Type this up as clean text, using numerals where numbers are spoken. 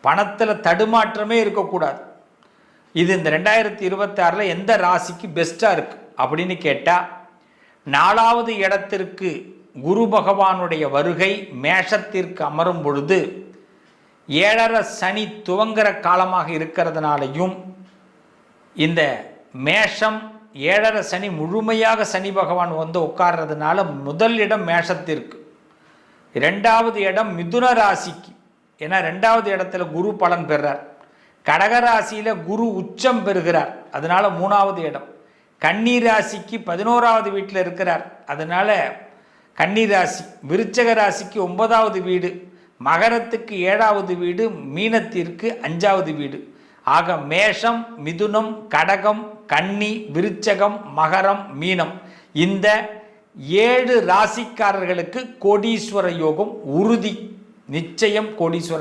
பணத்தில் தடுமாற்றமே இருக்கக்கூடாது. இது இந்த 2026 எந்த ராசிக்கு பெஸ்ட்டாக இருக்குது அப்படின்னு கேட்டால், 4வது இடத்திற்கு குரு பகவானுடைய வருகை மேஷத்திற்கு அமரும் பொழுது 7.5 சனி துவங்குற காலமாக இருக்கிறதுனாலையும், இந்த மேஷம் 7.5 சனி முழுமையாக சனி பகவான் வந்து உட்கார்றதுனால முதல் இடம் மேஷத்திற்கு, 2வது இடம் மிதுன ராசிக்கு. ஏன்னா 2வது இடத்துல குரு பலன் பெறார். கடகராசியில் குரு உச்சம் பெறுகிறார், அதனால 3வது இடம். கன்னி ராசிக்கு 11வது வீட்டில் இருக்கிறார், அதனால கன்னி ராசி. விருச்சக ராசிக்கு 9வது வீடு, மகரத்துக்கு 7வது வீடு, மீனத்திற்கு 5வது வீடு. ஆக மேஷம், மிதுனம், கடகம், கன்னி, விருச்சகம், மகரம், மீனம், இந்த 7 ராசிக்காரர்களுக்கு கோடீஸ்வர யோகம் உறுதி. நிச்சயம் கோடீஸ்வரர்.